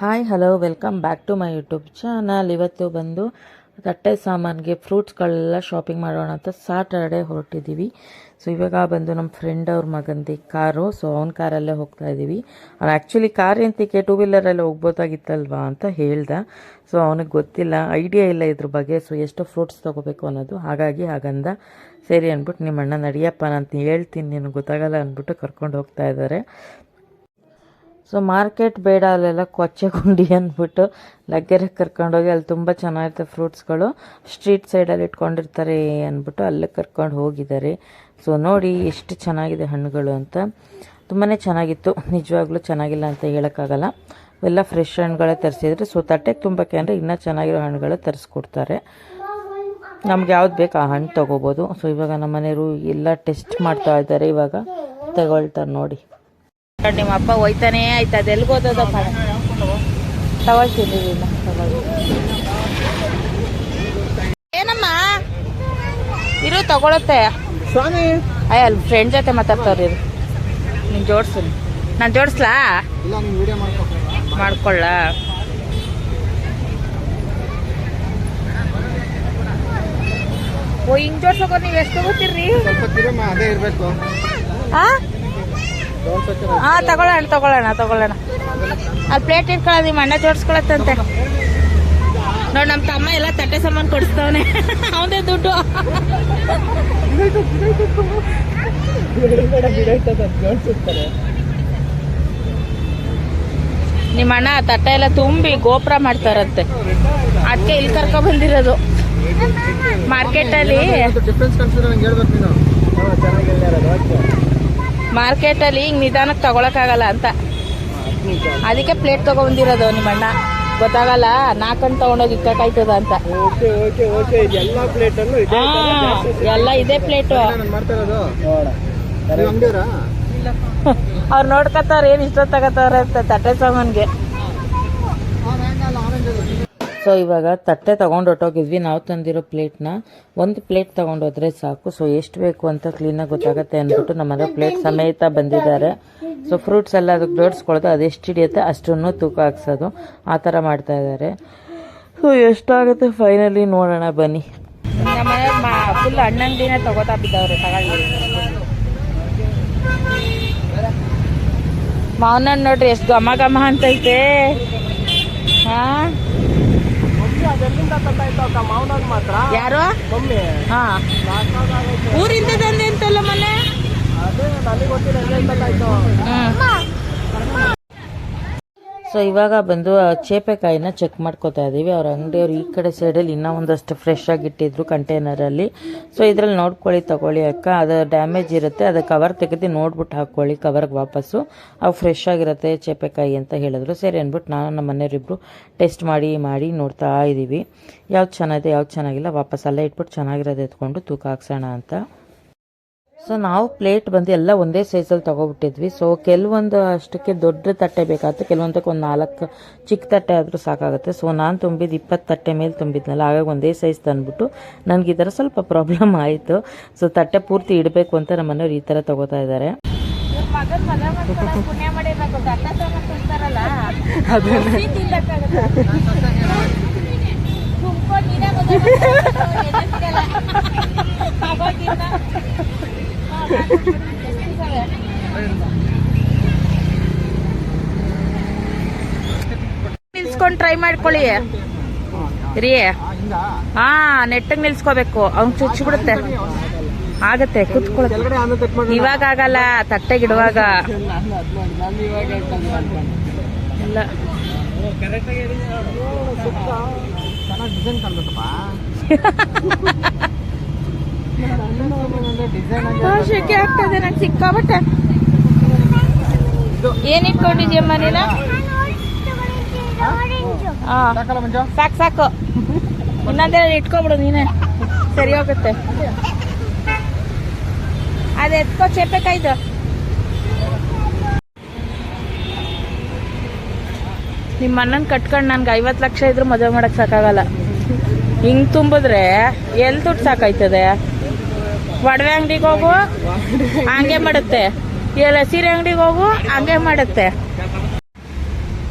Hi hello welcome back to my YouTube channel. ಇವತ್ತು ಬಂದು ತಟ್ಟೆ ಸಾಮಾನಿಗೆ ಫ್ರೂಟ್ಸ್ಗಳೆಲ್ಲ ಶಾಪಿಂಗ್ ಮಾಡೋಣ ಅಂತ ಸಾಟರ್ಡೆ ಹೊರಟಿದ್ದೀವಿ. ಸೊ ಇವಾಗ ಬಂದು ನಮ್ಮ ಫ್ರೆಂಡ್ ಅವ್ರ ಮಗಂದು ಕಾರು, ಸೊ ಅವ್ನ ಕಾರಲ್ಲೇ ಹೋಗ್ತಾ ಇದ್ದೀವಿ. ಅವ್ನು ಆ್ಯಕ್ಚುಲಿ ಕಾರ್ ಎಂತಕ್ಕೆ ಟೂ ವೀಲರಲ್ಲಿ ಹೋಗ್ಬೋದಾಗಿತ್ತಲ್ವಾ ಅಂತ ಹೇಳ್ದ. ಸೊ ಅವನಿಗೆ ಗೊತ್ತಿಲ್ಲ, ಐಡಿಯಾ ಇಲ್ಲ ಇದ್ರ ಬಗ್ಗೆ, ಸೊ ಎಷ್ಟು ಫ್ರೂಟ್ಸ್ ತೊಗೋಬೇಕು ಅನ್ನೋದು. ಹಾಗಂದ ಸರಿ ಅಂದ್ಬಿಟ್ಟು ನಿಮ್ಮ ಅಣ್ಣ ನಡಿಯಪ್ಪ ನಾನು ಹೇಳ್ತೀನಿ ನಿನಗೆ ಗೊತ್ತಾಗಲ್ಲ ಅಂದ್ಬಿಟ್ಟು ಕರ್ಕೊಂಡು ಹೋಗ್ತಾ ಇದ್ದಾರೆ. ಸೊ ಮಾರ್ಕೆಟ್ ಬೇಡ, ಅಲ್ಲೆಲ್ಲ ಕೊಚ್ಚೆ ಗುಂಡಿ ಅಂದ್ಬಿಟ್ಟು ಲಗ್ಗೆರೆಗೆ ಕರ್ಕೊಂಡೋಗಿ ಅಲ್ಲಿ ತುಂಬ ಚೆನ್ನಾಗಿರುತ್ತೆ ಫ್ರೂಟ್ಸ್ಗಳು, ಸ್ಟ್ರೀಟ್ ಸೈಡಲ್ಲಿ ಇಟ್ಕೊಂಡಿರ್ತಾರೆ ಅಂದ್ಬಿಟ್ಟು ಅಲ್ಲೇ ಕರ್ಕೊಂಡು ಹೋಗಿದ್ದಾರೆ. ಸೊ ನೋಡಿ ಎಷ್ಟು ಚೆನ್ನಾಗಿದೆ ಹಣ್ಣುಗಳು ಅಂತ. ತುಂಬಾ ಚೆನ್ನಾಗಿತ್ತು, ನಿಜವಾಗ್ಲೂ ಚೆನ್ನಾಗಿಲ್ಲ ಅಂತ ಹೇಳೋಕ್ಕಾಗಲ್ಲ. ಎಲ್ಲ ಫ್ರೆಶ್ ಹಣ್ಣುಗಳೇ ತರಿಸಿದ್ರೆ, ಸೊ ತಟ್ಟೆಗೆ ತುಂಬಕ್ಕೆ ಅಂದರೆ ಇನ್ನೂ ಚೆನ್ನಾಗಿರೋ ಹಣ್ಣುಗಳೇ ತರಿಸ್ಕೊಡ್ತಾರೆ. ನಮ್ಗೆ ಯಾವ್ದು ಬೇಕು ಆ ಹಣ್ಣು ತೊಗೋಬೋದು. ಸೊ ಇವಾಗ ನಮ್ಮ ಮನೆಯವರು ಎಲ್ಲ ಟೆಸ್ಟ್ ಮಾಡ್ತಾ ಇದ್ದಾರೆ, ಇವಾಗ ತಗೊಳ್ತಾರೆ ನೋಡಿ. ನಿಮ್ಮ ಅಪ್ಪ ಹೋಯ್ತಾನೇ ಆಯ್ತದ, ಎಲ್ಗೋದದ ತಗೊಳ್ತೀನಿ ಏನಮ್ಮ ಇರು ತಗೊಳತ್ತೆ ಸ್ವಾಮಿ. ಅಯ್ಯ ಅಲ್ಲಿ ಫ್ರೆಂಡ್ ಜೊತೆ ಮಾತಾಡ್ತಾವ್ರಿ, ನೀನು ಜೋಡ್ಸು, ನಾನು ಜೋಡಿಸ್ಲಾ ಮಾಡ್ಕೊಳ್ಳ. ಓ ಹಿಂಗ್ ಜೋಡ್ಸೋಕ ನೀವು ಎಷ್ಟು ತಗೋತೀರಿ? ಹಾ ತಗೊಳ್ಳೋಣ ಅಲ್ಲಿ ಪ್ಲೇಟ್ ಇಟ್ಕೊಳ್ಳೋದು, ನಿಮ್ಮ ಅಣ್ಣ ಜೋಡಿಸ್ಕೊಳತ್ತಂತೆ ನೋಡಿ. ನಮ್ಮ ತಮ್ಮ ಎಲ್ಲ ತಟ್ಟೆ ಸಾಮಾನು ಕೊಡಿಸ್ತವನೆ, ಅವನೇ ದುಡ್ಡು. ನಿಮ್ಮ ಅಣ್ಣ ತಟ್ಟೆ ಎಲ್ಲ ತುಂಬಿ ಗೋಪುರ ಮಾಡ್ತಾರಂತೆ, ಅದಕ್ಕೆ ಇಲ್ಲಿ ಕರ್ಕೊ ಬಂದಿರೋದು. ಮಾರ್ಕೆಟಲ್ಲಿ ಹಿಂಗೆ ನಿಧಾನಕ್ಕೆ ತಗೊಳಕ್ಕಾಗಲ್ಲ ಅಂತ, ಅದಕ್ಕೆ ಪ್ಲೇಟ್ ತಗೊಂಡಿರೋದು. ನಿಮ್ಮಣ್ಣ ಗೊತ್ತಾಗಲ್ಲ, ನಾಲ್ಕಂತ ತಗೊಂಡೋಗಿ ಇಕ್ಕಾಯ್ತದ ಅಂತ. ಎಲ್ಲ ಇದೇ ಪ್ಲೇಟು. ಅವ್ರು ನೋಡ್ಕೊತಾರ ಏನ್ ಇಷ್ಟೊತ್ತು ತಗೋತಾರ ಅಂತ ತಟ್ಟೆ ಸಾಮಾನ್ಗೆ. ಸೊ ಇವಾಗ ತಟ್ಟೆ ತೊಗೊಂಡು ಹೊಟ್ಟೋಗಿದ್ವಿ. ನಾವು ತಂದಿರೋ ಪ್ಲೇಟ್ನ ಒಂದು ಪ್ಲೇಟ್ ತೊಗೊಂಡೋದ್ರೆ ಸಾಕು. ಸೊ ಎಷ್ಟು ಬೇಕು ಅಂತ ಕ್ಲೀನಾಗಿ ಗೊತ್ತಾಗುತ್ತೆ ಅಂದ್ಬಿಟ್ಟು ನಮ್ಮನೆ ಪ್ಲೇಟ್ ಸಮೇತ ಬಂದಿದ್ದಾರೆ. ಸೊ ಫ್ರೂಟ್ಸ್ ಎಲ್ಲ ಅದಕ್ಕೆ ಜೋಡಿಸ್ಕೊಳ್ಳೋದು, ಅದೆಷ್ಟು ಹಿಡಿಯುತ್ತೆ ಅಷ್ಟನ್ನು ತೂಕ ಹಾಕ್ಸೋದು, ಆ ಥರ ಮಾಡ್ತಾ ಇದ್ದಾರೆ. ಸೊ ಎಷ್ಟಾಗುತ್ತೆ ಫೈನಲಿ ನೋಡೋಣ ಬನ್ನಿ. ನಮ್ಮನೆ ಫುಲ್ ಹಣ್ಣಂಗಡಿನೇ ತಗೋತಾ ಬಿದ್ದವ್ರೆ, ತಗೊಳ್ಳಿ. ಮಾವನ ನೋಡ್ರಿ ಎಷ್ಟು ಘಮ ಅಂತೈತೆ. ಹಾಂ ಯಾರು? ಹಾ ಊರಿಂದ ತಂದೆ ಅಂತಲ್ಲ ಮನೆ. ಸೊ ಇವಾಗ ಬಂದು ಚೇಪೆಕಾಯಿನ ಚೆಕ್ ಮಾಡ್ಕೋತಾ ಇದ್ದೀವಿ. ಅವ್ರ ಅಂಗಡಿಯವ್ರು ಈ ಕಡೆ ಸೈಡಲ್ಲಿ ಇನ್ನೂ ಒಂದಷ್ಟು ಫ್ರೆಶ್ ಆಗಿ ಇಟ್ಟಿದ್ರು ಕಂಟೈನರಲ್ಲಿ. ಸೊ ಇದ್ರಲ್ಲಿ ನೋಡ್ಕೊಳ್ಳಿ, ತಗೊಳ್ಳಿ ಅಕ್ಕ, ಅದು ಡ್ಯಾಮೇಜ್ ಇರುತ್ತೆ, ಅದು ಕವರ್ ತೆಗೆದು ನೋಡ್ಬಿಟ್ಟು ಹಾಕ್ಕೊಳ್ಳಿ ಕವರ್ಗೆ ವಾಪಸ್ಸು, ಅವು ಫ್ರೆಶ್ ಆಗಿರುತ್ತೆ ಚೇಪೆಕಾಯಿ ಅಂತ ಹೇಳಿದ್ರು. ಸರಿ ಅಂದ್ಬಿಟ್ಟು ನಾನು ನಮ್ಮ ಮನೆಯವರಿಬ್ಬರು ಟೆಸ್ಟ್ ಮಾಡಿ ನೋಡ್ತಾ ಇದ್ದೀವಿ, ಯಾವ್ದು ಚೆನ್ನಾಗಿದೆ ಯಾವ್ದು ಚೆನ್ನಾಗಿಲ್ಲ. ವಾಪಸ್ ಅಲ್ಲೇ ಇಟ್ಬಿಟ್ಟು ಚೆನ್ನಾಗಿರೋದು ಎತ್ಕೊಂಡು ತೂಕ ಹಾಕ್ಸೋಣ ಅಂತ. ಸೊ ನಾವು ಪ್ಲೇಟ್ ಬಂದು ಎಲ್ಲ ಒಂದೇ ಸೈಜಲ್ಲಿ ತೊಗೊಬಿಟ್ಟಿದ್ವಿ. ಸೊ ಕೆಲವೊಂದು ಅಷ್ಟಕ್ಕೆ ದೊಡ್ಡ ತಟ್ಟೆ ಬೇಕಾಗುತ್ತೆ, ಕೆಲವೊಂದಕ್ಕೆ ಒಂದು 4 ಚಿಕ್ಕ ತಟ್ಟೆ ಆದರೂ ಸಾಕಾಗುತ್ತೆ. ಸೊ ನಾನು ತುಂಬಿದ್ದು 20 ತಟ್ಟೆ ಮೇಲೆ ತುಂಬಿದ್ನಲ್ಲ, ಹಾಗಾಗಿ ಒಂದೇ ಸೈಜ್ ತಂದ್ಬಿಟ್ಟು ನನಗೆ ಈ ಥರ ಸ್ವಲ್ಪ ಪ್ರಾಬ್ಲಮ್ ಆಯಿತು. ಸೊ ತಟ್ಟೆ ಪೂರ್ತಿ ಇಡಬೇಕು ಅಂತ ನಮ್ಮ ಮನೆಯವ್ರು ಈ ಥರ ತೊಗೋತಾ ಇದ್ದಾರೆ. ನಿಲ್ಸ್ಕೊಂಡು ಟ್ರೈ ಮಾಡ್ಕೊಳ್ಳಿ ರೀ. ಹಾ ನೆಟ್ಟಗೆ ನಿಲ್ಸ್ಕೋಬೇಕು, ಅವ್ನು ಚುಚ್ಚಿಬಿಡುತ್ತೆ. ಆಗತ್ತೆ ಕುತ್ಕೊಳ್ಳ, ಇವಾಗ ಆಗಲ್ಲ, ತಟ್ಟೆಗಿಡುವಾಗ ಇಲ್ಲ. ಶೆಕೆ ಆಗ್ತದೆ ನಂಗೆ ಸಿಕ್ಕಾಬಟ್ಟೆ. ಏನ್ ಇಟ್ಕೊಂಡಿದ್ಯಮ್ಮ ನೀನು? ಸಾಕು ಇನ್ನೊಂದೇ ಇಟ್ಕೊಬಿಡು ನೀನೆ, ಸರಿ ಹೋಗುತ್ತೆ. ಅದು ಎತ್ಕೋ ಚೇಪೆಕಾಯ್ದು. ನಿಮ್ಮ ಅಣ್ಣನ ಕಟ್ಕೊಂಡು ನನ್ಗೆ 50 ಲಕ್ಷ ಇದ್ರು ಮದುವೆ ಮಾಡಕ್ ಸಾಕಾಗಲ್ಲ. ಹಿಂಗ್ ತುಂಬಿದ್ರೆ ಎಲ್ಲಿ ದುಡ್ಡು ಸಾಕಾಯ್ತದೆ? ಒಡವೆ ಅಂಗಡಿಗೆ ಹೋಗು ಹಂಗೆ ಮಾಡುತ್ತೆ, ಎಲ್ಲ ಸೀರೆ ಅಂಗಡಿಗೆ ಹೋಗು ಹಂಗೆ ಮಾಡುತ್ತೆ.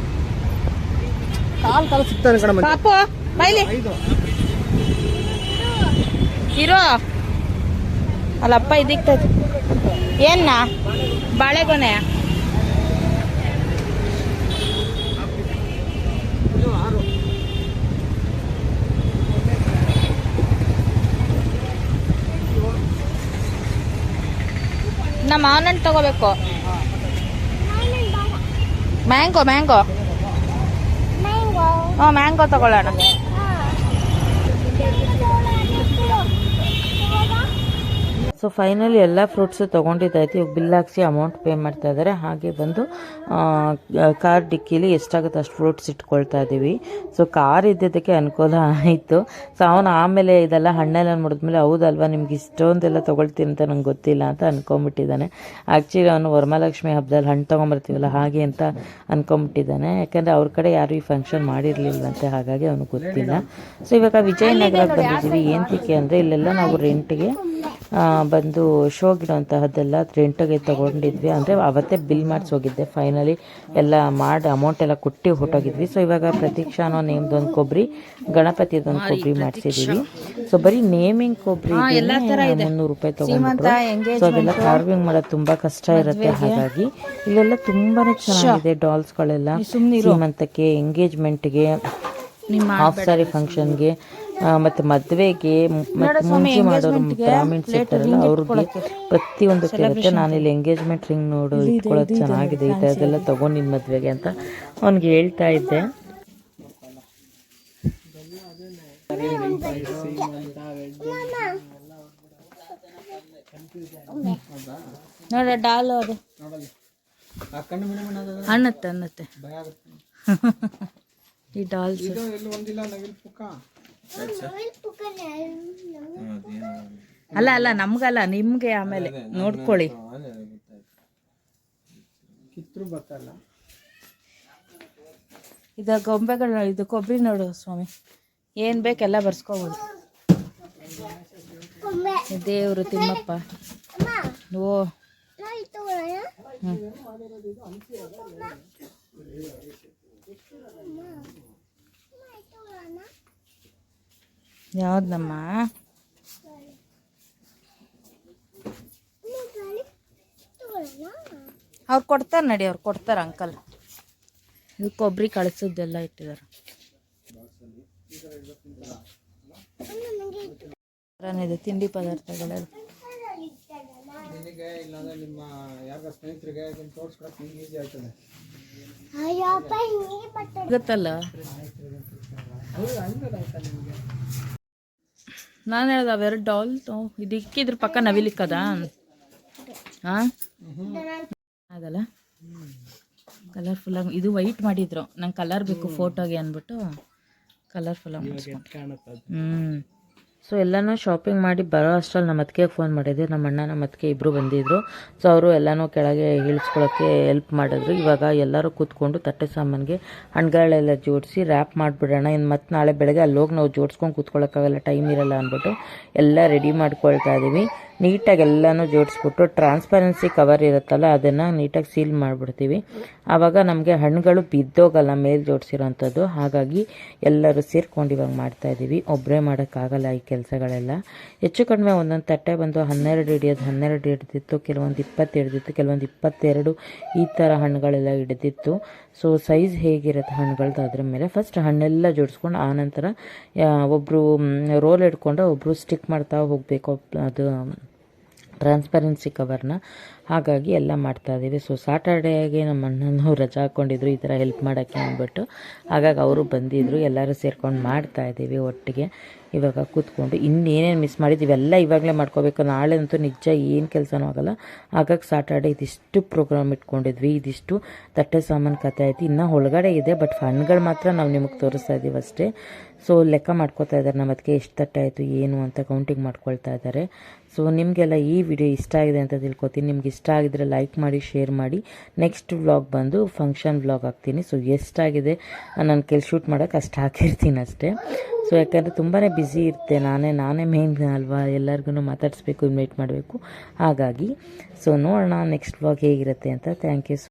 ಕಾಲು ಸಿಗ್ತಾನೆ ಕಣ ಪಾಪು ಬೈಲಿ ಇರೋ ಅಲ್ಲಪ್ಪ ಇದಿಕ್ತದೆ ಏನ್ನ ಬಾಳೆಗೊನೆ ನಮ್ಮ ಮಾವಿನ ಹಣ್ಣು ತಗೋಬೇಕು ಮ್ಯಾಂಗೋ ಮ್ಯಾಂಗೋ ತಗೊಳ್ಳೋಣ ಸೊ ಫೈನಲಿ ಎಲ್ಲ ಫ್ರೂಟ್ಸು ತೊಗೊಂಡಿದ್ದಾಯ್ತು. ಇವಾಗ ಬಿಲ್ ಹಾಕ್ಸಿ ಅಮೌಂಟ್ ಪೇ ಮಾಡ್ತಾ ಇದ್ದಾರೆ. ಹಾಗೆ ಬಂದು ಕಾರ್ ಡಿಕ್ಕಿಲಿ ಎಷ್ಟಾಗುತ್ತೆ ಅಷ್ಟು ಫ್ರೂಟ್ಸ್ ಇಟ್ಕೊಳ್ತಾ ಇದ್ದೀವಿ. ಸೊ ಕಾರ್ ಇದ್ದಿದ್ದಕ್ಕೆ ಅನುಕೂಲ ಆಯಿತು. ಸೊ ಅವನು ಆಮೇಲೆ ಇದೆಲ್ಲ ಹಣ್ಣೆಲ್ಲ ನೋಡಿದ್ಮೇಲೆ ಹೌದಲ್ವಾ ನಿಮ್ಗೆ ಇಷ್ಟೊಂದೆಲ್ಲ ತೊಗೊಳ್ತೀನಿ ಅಂತ ನಂಗೆ ಗೊತ್ತಿಲ್ಲ ಅಂತ ಅಂದ್ಕೊಂಬಿಟ್ಟಿದ್ದಾನೆ. ಆ್ಯಕ್ಚುಲಿ ಅವನು ವರಮಹಾಲಕ್ಷ್ಮಿ ಹಬ್ಬದಲ್ಲಿ ಹಣ್ಣು ತೊಗೊಂಬರ್ತೀವಲ್ಲ ಹಾಗೆ ಅಂತ ಅಂದ್ಕೊಂಬಿಟ್ಟಿದ್ದಾನೆ. ಯಾಕಂದರೆ ಅವ್ರ ಕಡೆ ಯಾರು ಈ ಫಂಕ್ಷನ್ ಮಾಡಿರಲಿಲ್ಲಂತೆ, ಹಾಗಾಗಿ ಅವನಿಗೆ ಗೊತ್ತಿಲ್ಲ. ಸೊ ಇವಾಗ ವಿಜಯನಗರಕ್ಕೆ ಬಂದಿದ್ದೀವಿ. ಏನಕ್ಕೆ ಅಂದರೆ ಇಲ್ಲೆಲ್ಲ ನಾವು ರೆಂಟ್ಗೆ ಬಂದು ಶೋ ಗಿಡೋಂತಹದ್ದೆಲ್ಲ ರೆಂಟಿಗೆ ತೊಗೊಂಡಿದ್ವಿ. ಅಂದರೆ ಅವತ್ತೇ ಬಿಲ್ ಮಾಡಿಸೋಗಿದ್ದೆ. ಫೈನಲಿ ಎಲ್ಲ ಮಾಡಿ ಅಮೌಂಟ್ ಎಲ್ಲ ಕೊಟ್ಟು ಹೊಟ್ಟೋಗಿದ್ವಿ. ಸೊ ಇವಾಗ ಪ್ರತೀಕ್ಷಾನೋ ನೇಮ್ದೊಂದು ಕೊಬ್ಬರಿ, ಗಣಪತಿದೊಂದು ಕೊಬ್ಬರಿ ಮಾಡಿಸಿದ್ದೀವಿ. ಸೊ ಬರೀ ನೇಮಿಂಗ್ ಕೊಬ್ಬರಿ 300 ರೂಪಾಯಿ ತೊಗೊಂಡ್ಬಿಟ್ರು. ಸೊ ಅದೆಲ್ಲ ಕಾರ್ವಿಂಗ್ ಮಾಡೋದು ತುಂಬ ಕಷ್ಟ ಇರುತ್ತೆ. ಹಾಗಾಗಿ ಇಲ್ಲೆಲ್ಲ ತುಂಬಾ ಚೆನ್ನಾಗಿದೆ. ಡಾಲ್ಸ್ಗಳೆಲ್ಲ ಸೀಮಂತಕ್ಕೆ, ಎಂಗೇಜ್ಮೆಂಟ್ಗೆ, ಹಾಫ್ ಸಾರಿ ಫಂಕ್ಷನ್ಗೆ ಮತ್ತು ಮದುವೆಗೆ ಮತ್ತು ಮುಂಚೆ ಮಾಡೋರು ಬ್ರಾಹ್ಮಿಣ್ಸ್ ಇರ್ತಾರಲ್ಲ ಅವ್ರಿಗೆ ಪ್ರತಿಯೊಂದು ಇರುತ್ತೆ. ನಾನಿಲ್ಲಿ ಎಂಗೇಜ್ಮೆಂಟ್ ರಿಂಗ್ ನೋಡು ಇಟ್ಕೊಳ್ಳೋದು ಚೆನ್ನಾಗಿದೆ, ಈ ಥರದ್ದೆಲ್ಲ ತೊಗೊಂಡು ನಿನ್ನ ಮದುವೆಗೆ ಅಂತ ಅವ್ನಿಗೆ ಹೇಳ್ತಾ ಇದ್ದೆ. ನೋಡ ಡಾಲು ಅದು ಅನ್ನತ್ತೆ ಈ ಡಾಲ್ಸ್ ಅಲ್ಲ ನಮ್ಗಲ್ಲ ನಿಮ್ಗೆ ಆಮೇಲೆ ನೋಡ್ಕೊಳ್ಳಿ. ಇದು ಗೊಂಬೆಗಳು, ಇದು ಕೊಬ್ಬರಿ ನೋಡು ಸ್ವಾಮಿ, ಏನ್ ಬೇಕೆಲ್ಲ ಬರ್ಸ್ಕೋಬೋದು. ದೇವ್ರು ತಿಮ್ಮಪ್ಪ. ಓ ಯಾವ್ದಮ್ಮ ಅವ್ರು ಕೊಡ್ತಾರೆ ನಡಿ, ಅವ್ರು ಕೊಡ್ತಾರೆ ಅಂಕಲ್. ಇದು ಕೊಬ್ಬರಿ ಕಳಿಸೋದೆಲ್ಲ ಇಟ್ಟಿದ್ದಾರೆ. ಇದೆ ತಿಂಡಿ ಪದಾರ್ಥಗಳೆಲ್ಲ. ಗೊತ್ತಲ್ಲ ನಾನು ಹೇಳ್ದ ಅವೆರಡು ಡಾಲ್ ಇದಿಕ್ಕಿದ್ರ ಪಕ್ಕ ನವಿಲಿಕ್ಕದ ಹಾಂ ಆಗಲ್ಲ. ಕಲರ್ಫುಲ್ಲಾಗಿ ಇದು ವೈಟ್ ಮಾಡಿದ್ರು, ನಂಗೆ ಕಲರ್ ಬೇಕು ಫೋಟೋಗೆ ಅಂದ್ಬಿಟ್ಟು ಕಲರ್ಫುಲ್ಲಾಗಿ ಸೊ ಎಲ್ಲನೂ ಶಾಪಿಂಗ್ ಮಾಡಿ ಬರೋ ಅಷ್ಟರಲ್ಲಿ ನಮ್ಮ ಅತ್ತಿಗೆ ಫೋನ್ ಮಾಡಿದ್ದೆ. ನಮ್ಮ ಅಣ್ಣ ನಮ್ಮ ಅತ್ತಿಗೆ ಇಬ್ಬರು ಬಂದಿದ್ದರು. ಸೊ ಅವರು ಎಲ್ಲನೂ ಕೆಳಗೆ ಇಳಿಸ್ಕೊಳ್ಳೋಕ್ಕೆ ಹೆಲ್ಪ್ ಮಾಡಿದ್ರು. ಇವಾಗ ಎಲ್ಲರೂ ಕೂತ್ಕೊಂಡು ತಟ್ಟೆ ಸಾಮಾನಿಗೆ ಹಣ್ಣುಗಳೆಲ್ಲ ಜೋಡಿಸಿ ರ್ಯಾಪ್ ಮಾಡಿಬಿಡೋಣ. ಇನ್ನು ಮತ್ತೆ ನಾಳೆ ಬೆಳಗ್ಗೆ ಅಲ್ಲಿ ಹೋಗಿ ನಾವು ಜೋಡಿಸ್ಕೊಂಡು ಕೂತ್ಕೊಳ್ಳೋಕ್ಕಾಗಲ್ಲ, ಟೈಮ್ ಇರಲ್ಲ ಅಂದ್ಬಿಟ್ಟು ಎಲ್ಲ ರೆಡಿ ಮಾಡ್ಕೊಳ್ತಾ ಇದ್ದೀವಿ. ನೀಟಾಗಿ ಎಲ್ಲನೂ ಜೋಡಿಸ್ಬಿಟ್ಟು ಟ್ರಾನ್ಸ್ಪರೆನ್ಸಿ ಕವರ್ ಇರುತ್ತಲ್ಲ ಅದನ್ನು ನೀಟಾಗಿ ಸೀಲ್ ಮಾಡಿಬಿಡ್ತೀವಿ. ಆವಾಗ ನಮಗೆ ಹಣ್ಣುಗಳು ಬಿದ್ದೋಗಲ್ಲ ಮೇಲೆ ಜೋಡಿಸಿರೋಂಥದ್ದು. ಹಾಗಾಗಿ ಎಲ್ಲರೂ ಸೇರ್ಕೊಂಡು ಇವಾಗ ಮಾಡ್ತಾಯಿದ್ದೀವಿ. ಒಬ್ಬರೇ ಮಾಡೋಕ್ಕಾಗಲ್ಲ ಈ ಕೆಲಸಗಳೆಲ್ಲ. ಹೆಚ್ಚು ಕಡಿಮೆ ಒಂದೊಂದು ತಟ್ಟೆ ಬಂದು 12 ಹಿಡಿಯೋದು 12 ಹಿಡಿದಿತ್ತು, ಕೆಲವೊಂದು 20 ಹಿಡಿದಿತ್ತು, ಕೆಲವೊಂದು 22 ಈ ಥರ ಹಣ್ಣುಗಳೆಲ್ಲ ಹಿಡಿದಿತ್ತು. ಸೊ ಸೈಜ್ ಹೇಗಿರುತ್ತೆ ಹಣ್ಣುಗಳದ್ದು ಅದ್ರ ಮೇಲೆ ಫಸ್ಟ್ ಹಣ್ಣೆಲ್ಲ ಜೋಡಿಸ್ಕೊಂಡು ಆನಂತರ ಒಬ್ಬರು ರೋಲ್ ಹಿಡ್ಕೊಂಡು ಒಬ್ಬರು ಸ್ಟಿಕ್ ಮಾಡ್ತಾ ಹೋಗಬೇಕು ಅದು ಟ್ರಾನ್ಸ್ಪರೆನ್ಸಿ ಕವರ್ನ. ಹಾಗಾಗಿ ಎಲ್ಲ ಮಾಡ್ತಾಯಿದ್ದೀವಿ. ಸೊ ಸಾಟರ್ಡೇಗೆ ನಮ್ಮ ಅಣ್ಣನೂ ರಜಾ ಹಾಕ್ಕೊಂಡಿದ್ರು ಈ ಥರ ಹೆಲ್ಪ್ ಮಾಡೋಕ್ಕೆ ಅಂದ್ಬಿಟ್ಟು. ಹಾಗಾಗಿ ಅವರು ಬಂದಿದ್ದರು, ಎಲ್ಲರೂ ಸೇರ್ಕೊಂಡು ಮಾಡ್ತಾಯಿದ್ದೀವಿ ಒಟ್ಟಿಗೆ. ಇವಾಗ ಕೂತ್ಕೊಂಡು ಇನ್ನೇನೇನು ಮಿಸ್ ಮಾಡಿದ್ದೀವಿ ಎಲ್ಲ ಇವಾಗಲೇ ಮಾಡ್ಕೋಬೇಕು. ನಾಳೆ ಅಂತೂ ನಿಜ ಏನು ಕೆಲಸನೂ ಆಗೋಲ್ಲ. ಹಾಗಾಗಿ ಸಾಟರ್ಡೆ ಇದಿಷ್ಟು ಪ್ರೋಗ್ರಾಮ್ ಇಟ್ಕೊಂಡಿದ್ವಿ, ಇದಿಷ್ಟು ತಟ್ಟೆ ಸಾಮಾನು ಕತೆ ಆಯಿತು. ಇನ್ನೂ ಒಳಗಡೆ ಇದೆ, ಬಟ್ ಹಣ್ಣುಗಳು ಮಾತ್ರ ನಾವು ನಿಮಗೆ ತೋರಿಸ್ತಾ ಇದ್ದೀವಿ ಅಷ್ಟೇ. ಸೊ ಲೆಕ್ಕ ಮಾಡ್ಕೊತಾ ಇದ್ದಾರೆ ನಮ್ಮ ಅದಕ್ಕೆ ಎಷ್ಟು ತಟ್ಟೆ ಆಯಿತು ಏನು ಅಂತ ಕೌಂಟಿಂಗ್ ಮಾಡ್ಕೊಳ್ತಾ ಇದ್ದಾರೆ. ಸೊ ನಿಮಗೆಲ್ಲ ಈ ವಿಡಿಯೋ ಇಷ್ಟ ಆಗಿದೆ ಅಂತ ತಿಳ್ಕೊತೀನಿ. ನಿಮ್ಗೆ ಇಷ್ಟ ಆಗಿದ್ರೆ ಲೈಕ್ ಮಾಡಿ, ಶೇರ್ ಮಾಡಿ. ನೆಕ್ಸ್ಟ್ ವ್ಲಾಗ್ ಬಂದು ಫಂಕ್ಷನ್ ವ್ಲಾಗ್ ಹಾಕ್ತೀನಿ. ಸೊ ಎಷ್ಟಾಗಿದೆ ನಾನು ಶೂಟ್ ಮಾಡೋಕ್ಕೆ ಅಷ್ಟು ಹಾಕಿರ್ತೀನಿ ಅಷ್ಟೇ. ಸೊ ಯಾಕಂದರೆ ತುಂಬಾ ಬ್ಯುಸಿ ಇರುತ್ತೆ, ನಾನೇ ಮೇನ್ ಅಲ್ವಾ, ಎಲ್ಲರಿಗೂ ಮಾತಾಡಿಸ್ಬೇಕು, ಇನ್ವೈಟ್ ಮಾಡಬೇಕು. ಹಾಗಾಗಿ ಸೊ ನೋಡೋಣ ನೆಕ್ಸ್ಟ್ ವ್ಲಾಗ್ ಹೇಗಿರುತ್ತೆ ಅಂತ. Thank you.